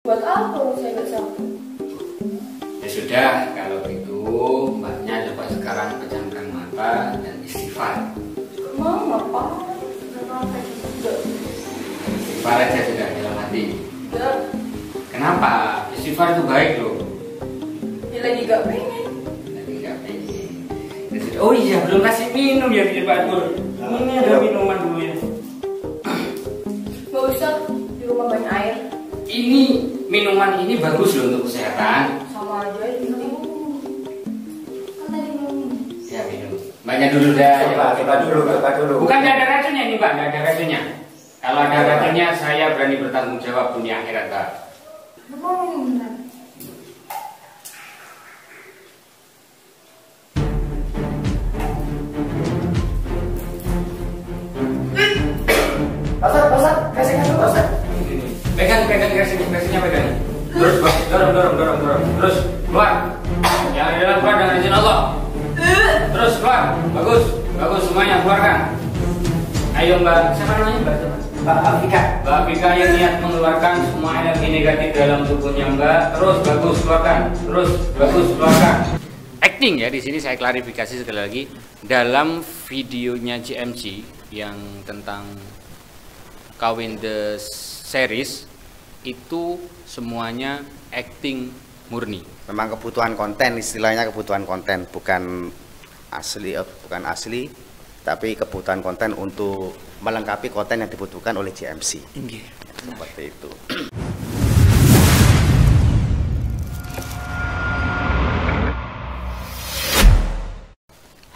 Buat apa saya nggak sapu? Ya sudah, kalau gitu mbaknya coba sekarang pejamkan mata dan istighfar. Mau ngapain? Nggak ngapain juga. Istighfar aja sudah dalam hati. Enggak. Kenapa? Istighfar itu baik loh. Ya lagi gak pengen. Lagi nggak pengen. Ya sudah. Oh iya, belum kasih minum ya di Pak Nur. Ini ada minuman dulu ya. Gak usah, di rumah banyak air. Ini minuman ini bagus loh untuk kesehatan. Sama aja ini. Kan tadi minum. Ya minum. Mbaknya dulu dah. Coba dulu. Bukan nggak ada racunnya nih Mbak, nggak ada racunnya. Kalau ada racunnya saya berani bertanggung jawab dunia akhirat Mbak. Mau minum beneran? Pasar, kasihkan dulu pasar. Pegang gasnya pegang. Terus Mbak, dorong. Terus keluar. Jangan di dalam, keluar dengan izin Allah. Terus keluar. Bagus semuanya keluarkan. Ayo Mbak, siapa namanya Mbak? Mbak Afika. Mbak Afika yang niat mengeluarkan semua energi negatif dalam tubuhnya Mbak. Terus bagus keluarkan. Acting ya, di sini saya klarifikasi sekali lagi. Dalam videonya GMC yang tentang Kawin The Series itu semuanya acting murni. Memang kebutuhan konten, istilahnya kebutuhan konten, bukan asli, tapi kebutuhan konten untuk melengkapi konten yang dibutuhkan oleh GMC. Seperti itu.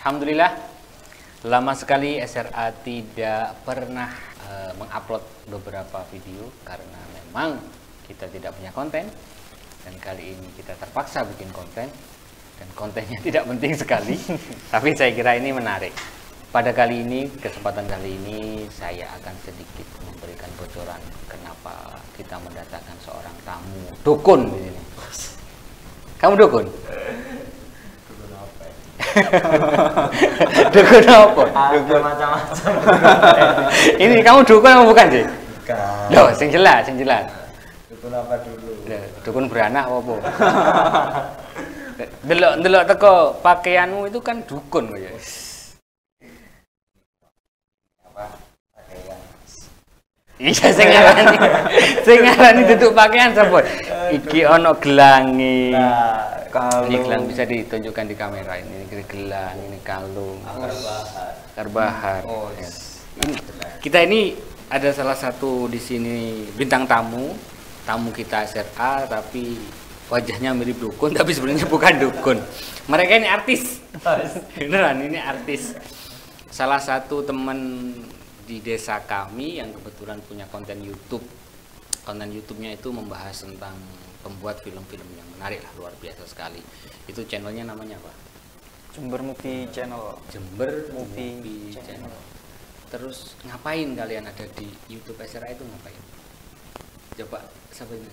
Alhamdulillah, lama sekali SRA tidak pernah mengupload beberapa video karena memang kita tidak punya konten, dan kali ini kita terpaksa bikin konten dan kontennya tidak penting sekali tapi saya kira ini menarik. Pada kali ini, kesempatan kali ini saya akan sedikit memberikan bocoran kenapa kita mendatangkan seorang tamu dukun di sini. Kamu dukun? Dukun apa? Dukun macam-macam. Ini kamu dukun apa bukan sih? Bukan. Loh, sing jelas. Dukun apa dulu? Dukun beranak apa? Delok teko pakaianmu itu kan dukun kok ya. Apa? Pakaian. Iya, sing ngarani duduk pakaian sapa? Iki ono gelangi. Ini gelang bisa ditunjukkan di kamera ini gelang, ini kalung, akar bahar. Oh, ya. Kita ini ada salah satu di sini bintang tamu kita SRA tapi wajahnya mirip dukun tapi sebenarnya bukan dukun. Mereka ini artis. Beneran ini artis. Salah satu teman di desa kami yang kebetulan punya konten YouTube. Konten YouTube-nya itu membahas tentang pembuat film-film yang menarik lah, luar biasa sekali. Itu channelnya namanya apa? Jember Movie Channel. Jember Movie Channel. Terus ngapain kalian ada di YouTube SRA itu ngapain? Coba siapa ini?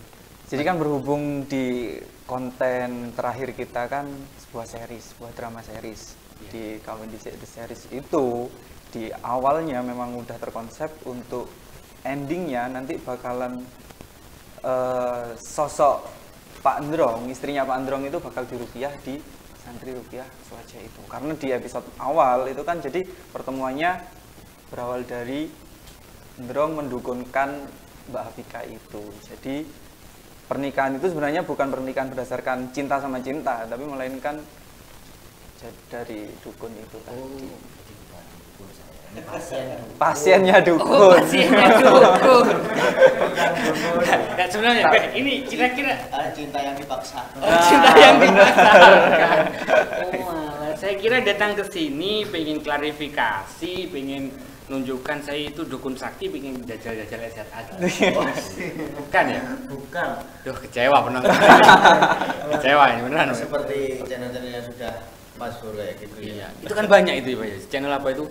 Jadi kan berhubung di konten terakhir kita kan sebuah drama series di Kawin The Series itu di awalnya memang udah terkonsep untuk endingnya nanti bakalan sosok Pak Ndrong, istrinya Pak Ndrong itu bakal diruqyah di santri ruqyah Suwaja itu. Karena di episode awal itu kan jadi pertemuannya berawal dari Ndrong mendukunkan Mbak Afika itu. Jadi pernikahan itu sebenarnya bukan pernikahan berdasarkan cinta sama cinta, tapi melainkan dari dukun itu tadi. Ini Pasiennya dukun. Oh, pasiennya dukun. Nah, sebenarnya ini kira-kira cinta yang dipaksa. cinta yang dipaksakan. Oh, malah saya kira datang ke sini pengen klarifikasi, pengen nunjukkan saya itu dukun sakti, pengen jajal-jajal SRA. Bukan ya? Bukan. Duh, kecewa penonton. Kecewa ini beneran. Seperti channel-channel yang sudah masyhur kayak gitu Iya, ya. itu kan banyak itu ya Pak ya. Channel apa itu?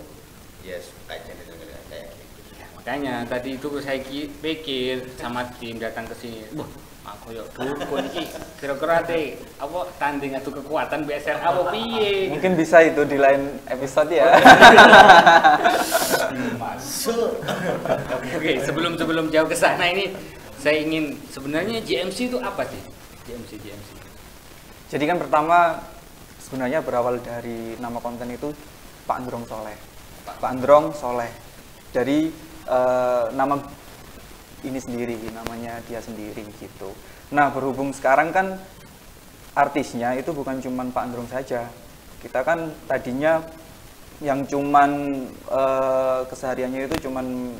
Yes, kayak channel-channel kayak gitu. Ya, makanya tadi itu saya pikir sama tim datang ke sini. Wah, aku yuk dukun iki kira-kira teh apa tanding atau kekuatan BSR apa piye? Mungkin bisa itu di lain episode ya. Masuk. Oke, sebelum jauh ke sana ini saya ingin sebenarnya JMC itu apa sih? JMC. Jadi kan pertama sebenarnya berawal dari nama konten itu Pak Androng Soleh. Pak Androng Soleh. Dari nama ini sendiri, namanya dia sendiri gitu. Nah, berhubung sekarang kan artisnya itu bukan cuman Pak Androng saja. Kita kan tadinya yang cuman kesehariannya itu cuman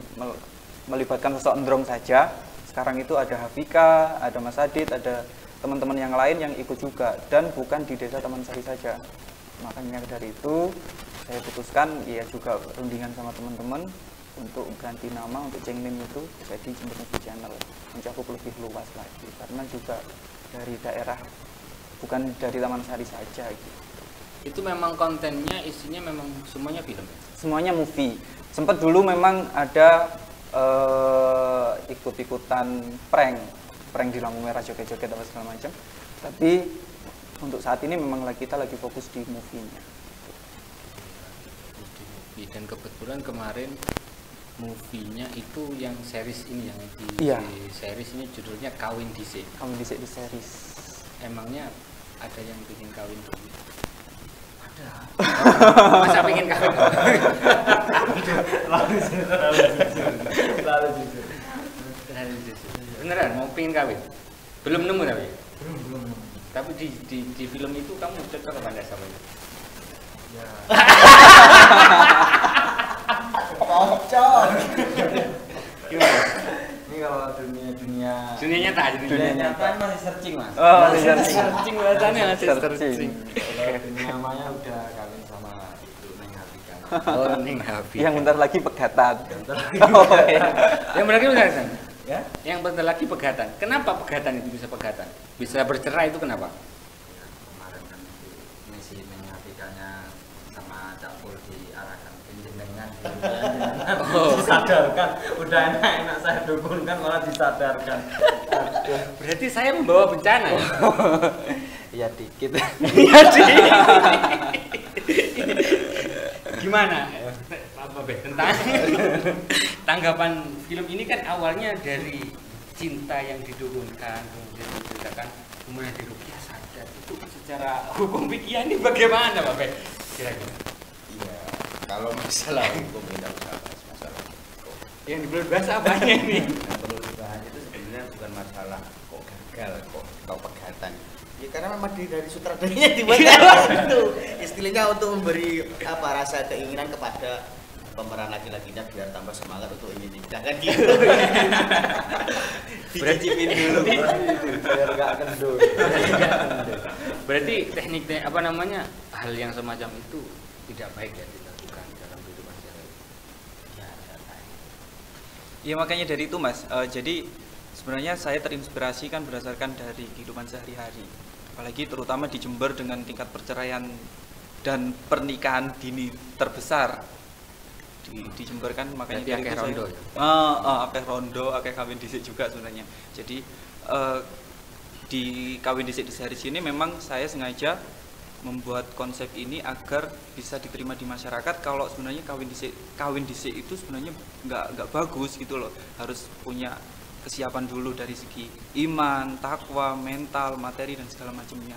melibatkan sosok Androng saja. Sekarang itu ada Hafika, ada Mas Adit, ada teman-teman yang lain yang ikut juga, dan bukan di Desa Taman Sari saja. Makanya dari itu saya putuskan ya juga rundingan sama teman-teman untuk ganti nama untuk channel itu jadi Jember Movie Channel, mencakup lebih luas lagi karena juga dari daerah, bukan dari Taman Sari saja gitu. Itu memang kontennya isinya memang semuanya film ya? Semuanya movie. Sempat dulu memang ada ikut-ikutan prank di lampu merah, joget-joget apa segala macam. Tapi untuk saat ini memang kita lagi fokus di movie-nya. Dan kebetulan kemarin movie-nya itu yang series ini, yang Iya. di series ini judulnya Kawin Dhisik. Kami di series. Emangnya ada yang bikin kawin dulu? Ada. Masa bikin kawin? Lalu jujur. Beneran mau pingin kawin? Belum nemu tapi? Belum. Tapi di film itu kamu cocok apa enggak sama itu? Ya. Kocok. Gimana? Ini kalau dunia Dunia nyata, dunia nyata masih searching, Mas. Oh, masih searching. searching bahasanya, masih Searching. searching. Kalau dunia maya udah kawin sama itu Neng Hafika. Oh, Neng Hafi. Yang bentar lagi pegatan. Bentar lagi. Oh, iya. Yang berarti pegatan. Ya? Yang bentar lagi pegatan. Kenapa pegatan itu bisa pegatan? Bisa bercerai itu kenapa? Kemarin kan itu misi Neng Hafikanya sama Cak Pul diarahkan penjenengan disadarkan, udah enak-enak saya dukungan malah disadarkan. Berarti saya membawa bencana ya? Ya dikit. Iya sih. Gimana? Apa Be? Tentang tanggapan film ini kan awalnya dari cinta yang didurunkan, kemudian diceritakan, kemudian di Rupiah sadar. Itu secara hukum fikih ini bagaimana Pak Be? Kira-kira. Iya, kalau masalah hukum tidak usah bahas masalah hukum. Yang belum bahasa apanya ini? Yang perlu dibahas itu sebenarnya bukan masalah kok gagal, kok pegatan. Ya karena memang dari sutradaranya dibuat itu istilahnya untuk memberi apa rasa keinginan kepada pemeran laki-lakinya biar tambah semangat untuk ingin nikah kan gitu. Dicicipin dulu biar nggak kendor. Berarti teknik apa namanya hal yang semacam itu tidak baik ya dilakukan dalam kehidupan sehari-hari. Ya, tidak baik. Ya makanya dari itu Mas, jadi sebenarnya saya terinspirasi kan berdasarkan dari kehidupan sehari-hari. Apalagi terutama di Jember dengan tingkat perceraian dan pernikahan dini terbesar di Jember kan, makanya Berarti dari akeh itu rondo saya, ya? akeh rondo, akeh kawin dhisik juga sebenarnya. Jadi di kawin dhisik di series ini memang saya sengaja membuat konsep ini agar bisa diterima di masyarakat. Kalau sebenarnya kawin dhisik itu sebenarnya nggak bagus gitu loh, harus punya kesiapan dulu dari segi iman, takwa, mental, materi dan segala macamnya,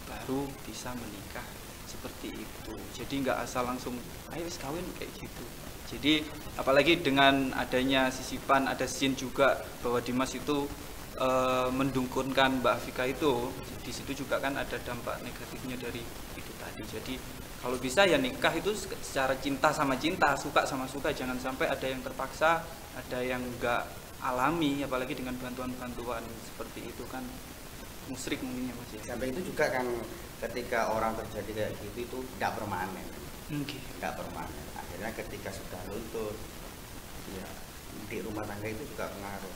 baru bisa menikah seperti itu. Jadi nggak asal langsung ayo wis kawin kayak gitu. Jadi apalagi dengan adanya sisipan, ada scene juga bahwa Dimas itu mendungkunkan Mbak Afika itu, di situ juga kan ada dampak negatifnya dari itu tadi. Jadi kalau bisa ya nikah itu secara cinta sama cinta, suka sama suka, jangan sampai ada yang terpaksa, ada yang enggak alami, apalagi dengan bantuan-bantuan seperti itu kan musyrik mungkin ya Mas ya. Sampai itu juga kan ketika orang terjadi kayak gitu itu tidak permanen. Tidak permanen. Akhirnya ketika sudah luntur, ya di rumah tangga itu juga pengaruh.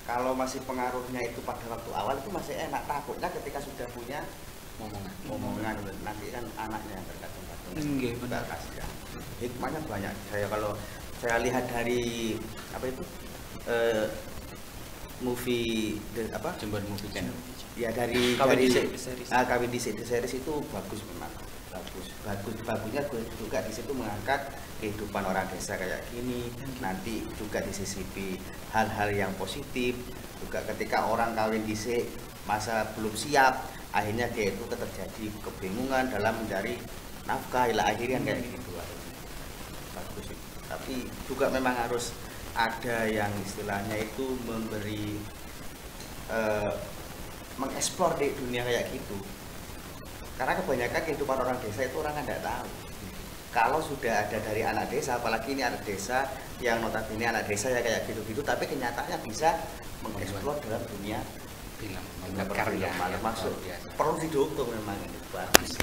Kalau masih pengaruhnya itu pada waktu awal itu masih enak, takutnya ketika sudah punya omongan nanti kan anaknya yang berkacung-kacung. Juga kasihan. Hikmahnya banyak. Kalau saya lihat dari apa itu movie apa Jember Movie Channel. ya dari Kawin dari Dhisik di series. Kawin Dhisik di series itu bagus memang, bagusnya juga di situ mengangkat kehidupan orang desa kayak gini. Nanti juga disisipi hal-hal yang positif, juga ketika orang kawin dhisik masa belum siap, akhirnya dia itu terjadi kebingungan dalam mencari nafkah, ila akhirnya kayak gitu. Bagus itu. Tapi juga memang harus ada yang istilahnya itu memberi mengeksplor di dunia kayak gitu. Karena kebanyakan kehidupan orang desa itu orang kan tidak tahu. Kalau sudah ada dari anak desa, apalagi ini anak desa yang notabene anak desa ya kayak gitu-gitu, tapi kenyataannya bisa mengeksplor dalam dunia film, membuat karya malah masuk. biasa. Perlu didukung memang ini bagus.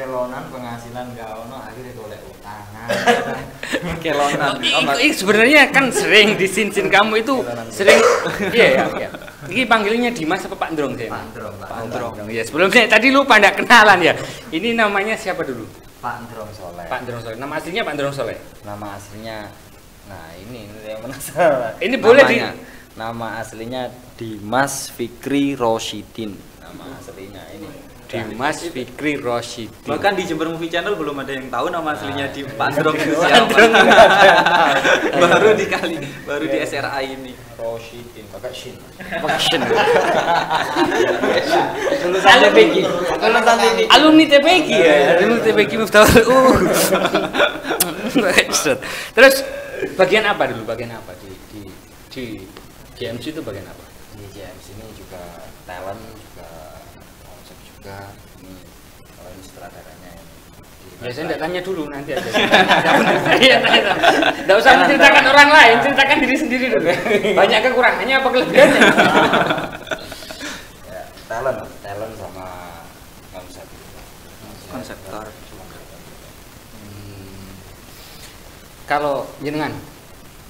kelonan penghasilan gak ono akhirnya golek utangan. Kelonan. Sebenarnya kan sering di sin kamu itu sering iya ya. Ini panggilnya Dimas apa Pak Ndrong sih? Pak Ndrong, Pak Pak Ndrong. Ndrong. Ya, sebelumnya tadi lupa enggak kenalan ya. Ini namanya siapa dulu? Pak Ndrong Soleh. Pak Ndrong Soleh. Nama aslinya Pak Ndrong Soleh. Nama aslinya, nah ini yang penasaran. Ini boleh di Nama aslinya Dimas Fikri Rosyidin. Nama aslinya ini. Dimas Fikri Rosyidin. Bahkan di Jember Movie Channel belum ada yang tahu nama aslinya di Pak Ndrong itu Pak siapa. Ndrong nggak ada yang tahu. baru di SRA ini. Rosyidin pakai shin. Action. Lulusan TPG. Lulusan TPG. Alumni TPG ya. Alumni TPG Miftahul. Terus bagian apa dulu? Bagian apa di GMC itu bagian apa? Di GMC ini juga talent, juga konsep juga. Ini kalau ini sutradaranya ini. Ya saya tidak tanya dulu nanti aja. Tidak usah menceritakan orang lain, ceritakan diri sendiri dulu. Banyak kekurangannya apa kelebihannya? Ya, talent sama konsep. Konseptor. Kalau jenengan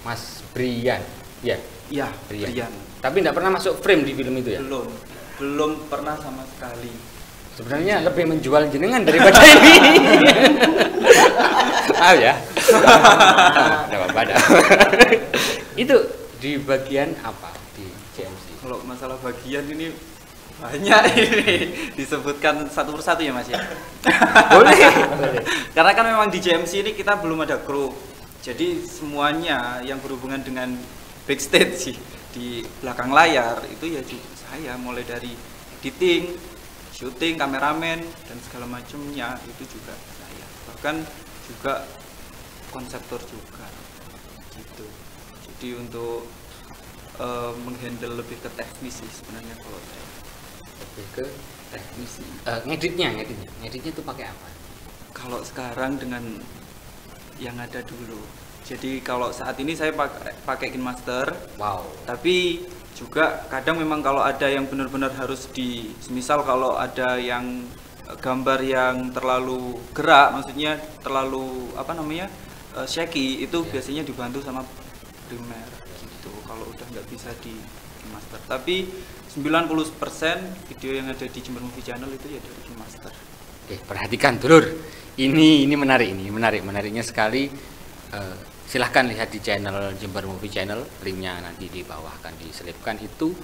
Mas Brian, ya Iya, Brian. Tapi tidak pernah masuk frame di film itu ya? Belum pernah sama sekali. Sebenarnya lebih menjual jenengan daripada ini. Maaf ya. Tidak apa-apa. Itu di bagian apa di GMC? Kalau masalah bagian ini banyak ini disebutkan satu persatu ya Mas ya. Boleh. Karena kan memang di GMC ini kita belum ada kru. Jadi semuanya yang berhubungan dengan backstage sih di belakang layar itu ya saya, mulai dari editing, syuting, kameramen dan segala macamnya itu juga saya. Bahkan juga konseptor juga gitu. Jadi untuk menghandle lebih ke teknis sih sebenarnya kalau saya. Lebih ke teknisi. Ngeditnya itu pakai apa? Kalau sekarang dengan yang ada dulu. Jadi kalau saat ini saya pakai KineMaster. Wow. Tapi juga kadang memang kalau ada yang benar-benar harus semisal kalau ada yang gambar yang terlalu gerak, maksudnya terlalu shaky, itu biasanya dibantu sama Premiere gitu. Kalau udah nggak bisa di KineMaster. Tapi 90% video yang ada di Jember Movie Channel itu ya dari KineMaster. Oke, perhatikan dulur. Ini menariknya sekali. Silahkan lihat di channel Jember Movie Channel, linknya nanti di bawah akan diselipkan. Itu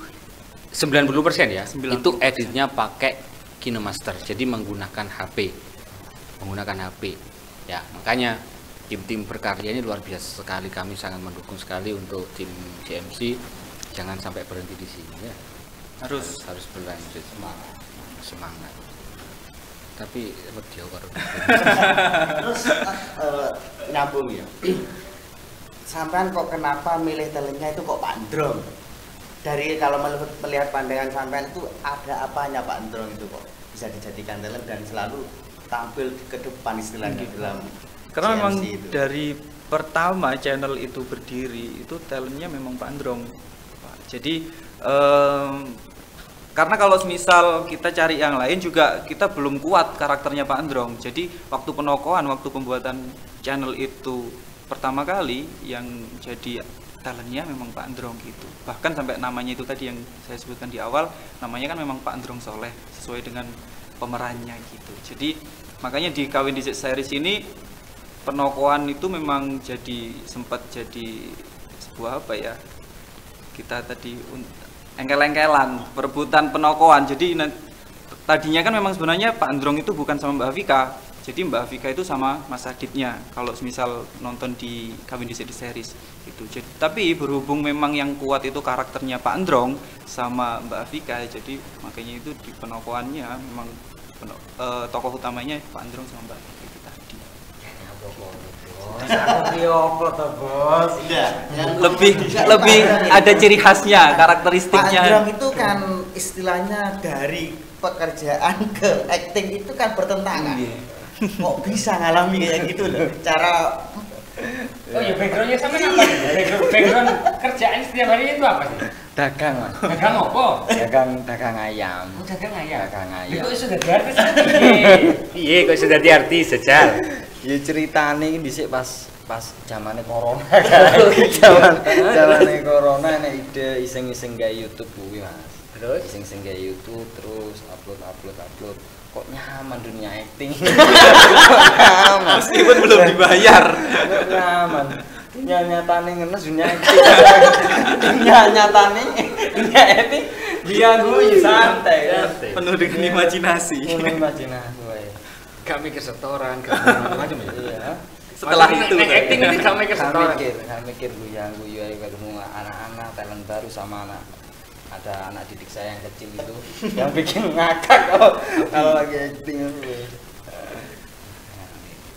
90% ya, 90%. itu editnya pakai KineMaster, jadi menggunakan HP ya. Makanya tim berkarya ini luar biasa sekali, kami sangat mendukung sekali untuk tim GMC. Jangan sampai berhenti di sini ya, harus berlanjut, semangat. Tapi dia baru Terus nyambung ya. Sampean kok kenapa milih talentnya itu kok Pak Ndrong? Dari kalau melihat pandangan sampean itu ada apanya Pak Ndrong itu kok bisa dijadikan talent dan selalu tampil ke depan istilahnya dalam Karena GMC memang itu. dari pertama channel itu berdiri itu talentnya memang Pak Ndrong. Jadi karena kalau misal kita cari yang lain juga kita belum kuat karakternya Pak Ndrong. Jadi waktu penokohan, waktu pembuatan channel itu pertama kali yang jadi talentnya memang Pak Ndrong gitu. Bahkan sampai namanya itu tadi yang saya sebutkan di awal, namanya kan memang Pak Ndrong Soleh sesuai dengan pemerannya gitu. Jadi makanya di Kawin Dhisik series ini penokohan itu memang sempat jadi sebuah kita tadi engkel-engkelan perebutan penokohan. Jadi tadinya kan memang sebenarnya Pak Ndrong itu bukan sama Mbak Vika. Jadi Mbak Afika itu sama Mas Aditnya kalau misal nonton di Kawin Dhisik The Series gitu. Jadi, tapi berhubung memang yang kuat itu karakternya Pak Androng sama Mbak Afika, jadi makanya itu di penokohannya memang tokoh utamanya Pak Androng sama Mbak Afika itu tadi. Bos. Lebih ada ciri khasnya, karakteristiknya. Pak Androng itu kan istilahnya dari pekerjaan ke acting itu kan bertentangan. Kok bisa ngalami kayak gitu loh? Cara Oh ya, backgroundnya sama apa? Background kerjaan setiap hari itu apa sih? Dagang, Mas. Dagang apa? Dagang ayam. Oh, dagang ayam. Dagang ayam. Kok sudah di artis? Iya, kok sudah di artis saja. Ya ceritane dhisik pas zamane corona kan. Zamane corona nek ide iseng-iseng gawe YouTube kuwi, Mas. Terus Iseng-iseng gawe YouTube terus upload. Kok nyaman dunia acting. Meskipun belum dibayar. Kok nyaman. Dunia nyatane ngenes dunia acting. Dunia nyatane dunia acting dia guyu santai. Penuh dengan imajinasi. Imajinasi wae. gak mikir setoran, gak macam-macam ya. Iya. Setelah itu acting itu gak mikir setoran. Gak mikir guyu ae ketemu anak-anak talent baru sama ada anak didik saya yang kecil itu yang bikin ngakak kalau lagi acting itu.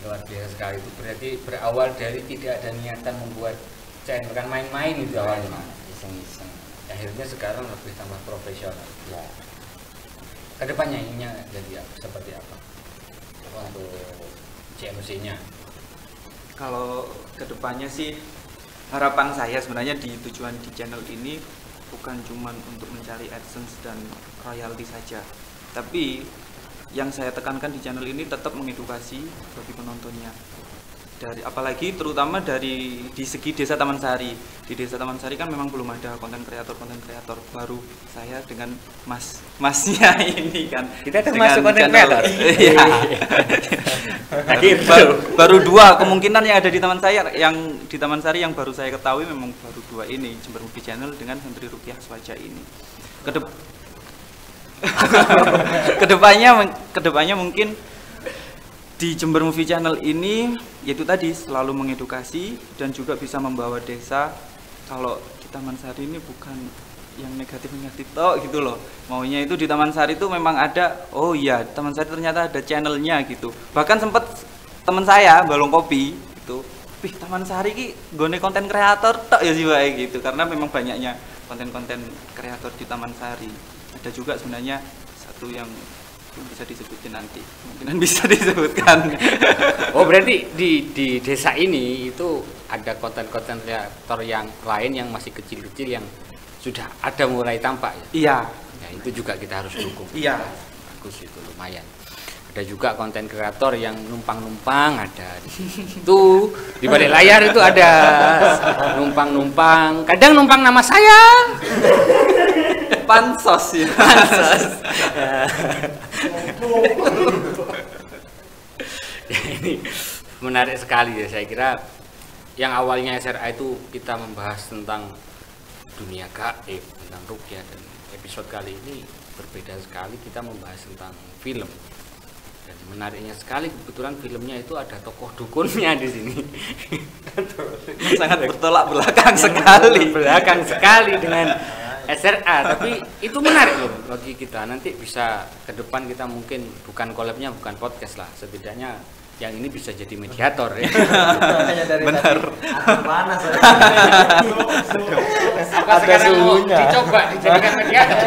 Luar biasa sekali, itu berarti berawal dari tidak ada niatan membuat channel, kan main-main itu awalnya, Iseng-iseng. akhirnya sekarang lebih tambah profesional. Ya. Kedepannya ininya jadi seperti apa untuk CMC-nya? Kalau kedepannya sih harapan saya sebenarnya di tujuan di channel ini bukan cuma untuk mencari AdSense dan royalti saja, tapi yang saya tekankan di channel ini tetap mengedukasi bagi penontonnya. Dari apalagi terutama di segi Desa Taman Sari. Di Desa Taman Sari kan memang belum ada konten kreator baru saya dengan masnya ini kan. Kita termasuk konten kreator. Iya. baru dua kemungkinan yang ada di Taman Sari yang baru saya ketahui memang baru dua ini, Jember Movie Channel dengan Santri Rupiah Swaja ini. Kedepannya mungkin di Jember Movie Channel ini yaitu tadi selalu mengedukasi dan juga bisa membawa desa kalau di Taman Sari ini bukan yang negatif toh gitu loh. Maunya itu di Taman Sari itu memang ada, oh iya Taman Sari ternyata ada channelnya gitu. Bahkan sempet teman saya Balong Kopi itu, wih Taman Sari ki gone konten kreator tok ya sih baik gitu, karena memang banyaknya konten-konten kreator di Taman Sari. Ada juga sebenarnya satu yang belum bisa disebutin nanti, mungkinan bisa disebutkan. Oh berarti di desa ini itu ada konten-konten kreator yang lain yang masih kecil-kecil yang sudah ada mulai tampak ya? Iya. Ya itu juga kita harus dukung. Iya. Bagus itu, lumayan. Ada juga konten kreator yang numpang-numpang ada di situ. Di balik layar itu ada numpang-numpang. Kadang numpang nama saya. Pansos ya. Pansos. Ya, ini menarik sekali ya, saya kira yang awalnya SRA itu kita membahas tentang dunia gaib, tentang ruqyah, dan episode kali ini berbeda sekali, kita membahas tentang film. Dan menariknya sekali kebetulan filmnya itu ada tokoh dukunnya di sini. Sangat bertolak belakang sekali. Belakang sekali dengan SRA, tapi itu menarik loh bagi kita. Nanti bisa ke depan kita mungkin bukan collabnya, bukan podcast lah, setidaknya yang ini bisa jadi mediator ya. Benar. Panas. Apa sekarang mau dicoba dijadikan mediator?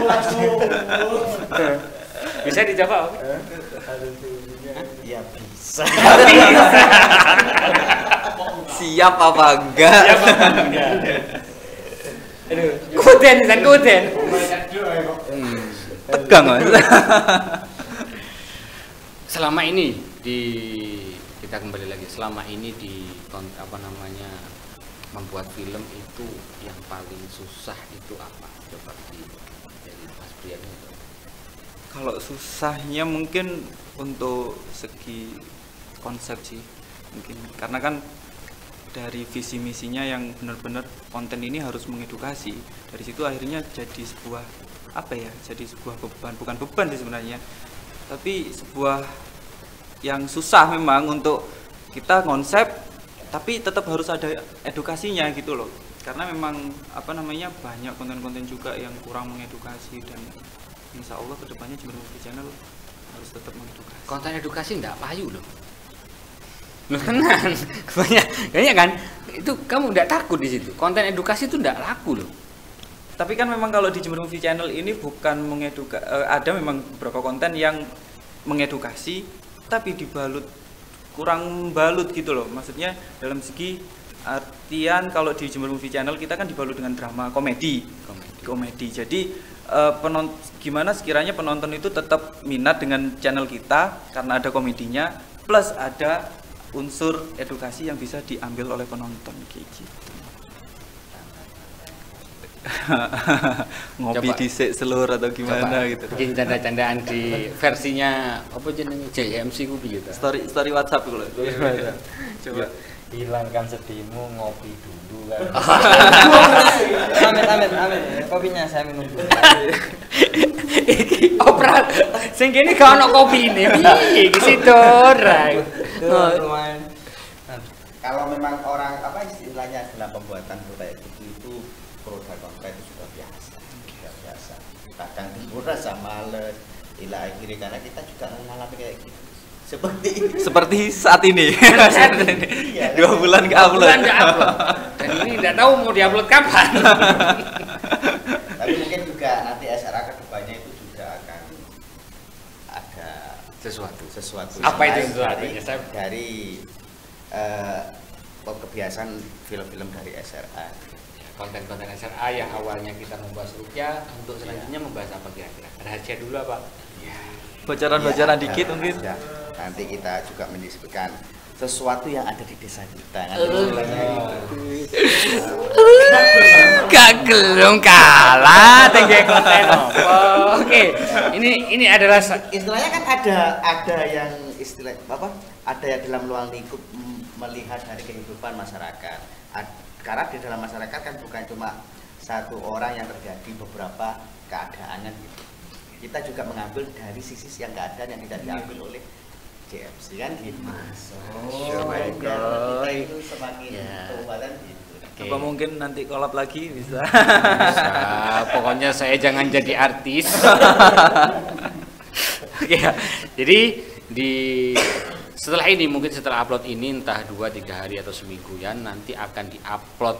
Langsung. Bisa dicoba? ya bisa. Siap apa enggak? Siap apa enggak? Aduh, kuden. Tegang Mas. Selama ini kita kembali lagi, selama ini membuat film itu yang paling susah itu apa? Coba dari Mas Brian itu. Kalau susahnya mungkin untuk segi konsep sih, mungkin karena kan dari visi misinya yang benar-benar konten ini harus mengedukasi. Dari situ akhirnya jadi sebuah beban, bukan beban sih sebenarnya, tapi sebuah yang susah memang untuk kita konsep, tapi tetap harus ada edukasinya gitu loh. Karena memang apa namanya banyak konten-konten juga yang kurang mengedukasi, dan insya Allah kedepannya Jember Movie Channel harus tetap mengedukasi. Konten edukasi enggak payu loh. Loh tenang, banyak kan? Itu kamu enggak takut di situ. Konten edukasi itu enggak laku loh. Tapi kan memang kalau di Jember Movie Channel ini bukan ada memang beberapa konten yang mengedukasi, tapi dibalut kurang balut gitu loh. Maksudnya dalam segi artian kalau di Jember Movie Channel kita kan dibalut dengan drama komedi. Jadi gimana sekiranya penonton itu tetap minat dengan channel kita karena ada komedinya, plus ada unsur edukasi yang bisa diambil oleh penonton kayak gitu. Ngopi dhisik selur atau gimana gitu. Bikin canda-candaan di versinya apa jenenge JMC ku piye ta? Story WhatsApp lho. Coba Hilangkan sedihmu, ngopi dulu kan. Amin. Kopinya saya minum dulu. Iki opera sing kene gak ono kopine. Piye iki sidora. Lumayan. Kalau memang orang apa istilahnya dalam pembuatan kayak itu produk konten itu sudah biasa. Kadang dirasa males, ila akhirnya karena kita juga mengalami kayak gitu. Seperti saat ini. Iya, 2 bulan nggak upload. Dan ini tidak tahu mau diupload kapan. Tapi mungkin juga nanti SRA kedepannya itu juga akan ada sesuatu. Apa itu yang sesuatu? Dari kebiasaan film-film dari SRA. Konten-konten SRA yang awalnya kita membahas rupiah, untuk selanjutnya membahas apa kira-kira? Rahasia dulu apa? Bocoran-bocoran Ya, dikit mungkin. Nanti kita juga mendiskusikan sesuatu yang ada di desa kita. Gak gelung kalah tinggi konten apa? Oke, ini adalah istilahnya kan ada yang istilah apa? Ada yang dalam ruang lingkup melihat dari kehidupan masyarakat. Karena di dalam masyarakat kan bukan cuma satu orang yang terjadi beberapa keadaan gitu. Kita juga mengambil dari sisi yang keadaan yang tidak diambil oleh JMC kan gitu. Kita itu semakin kekuatan gitu. Apa mungkin nanti collab lagi bisa? Pokoknya saya jangan jadi artis. Oke, jadi setelah ini mungkin setelah upload ini entah 2-3 hari atau seminggu ya nanti akan diupload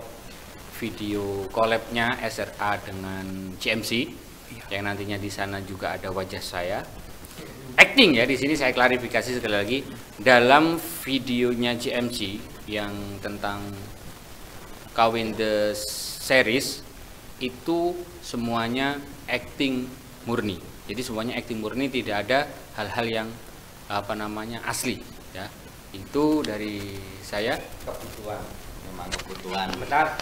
video collabnya SRA dengan JMC yang nantinya di sana juga ada wajah saya. Acting ya di sini saya klarifikasi sekali lagi dalam videonya JMC yang tentang Kawin the Series itu semuanya acting murni. Jadi semuanya acting murni, tidak ada hal-hal yang apa namanya asli ya. Itu dari saya Memang kebutuhan. Benar.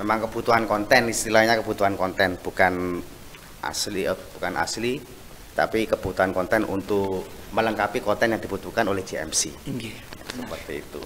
Memang kebutuhan konten, istilahnya kebutuhan konten, bukan asli, tapi kebutuhan konten untuk melengkapi konten yang dibutuhkan oleh JMC. Seperti itu.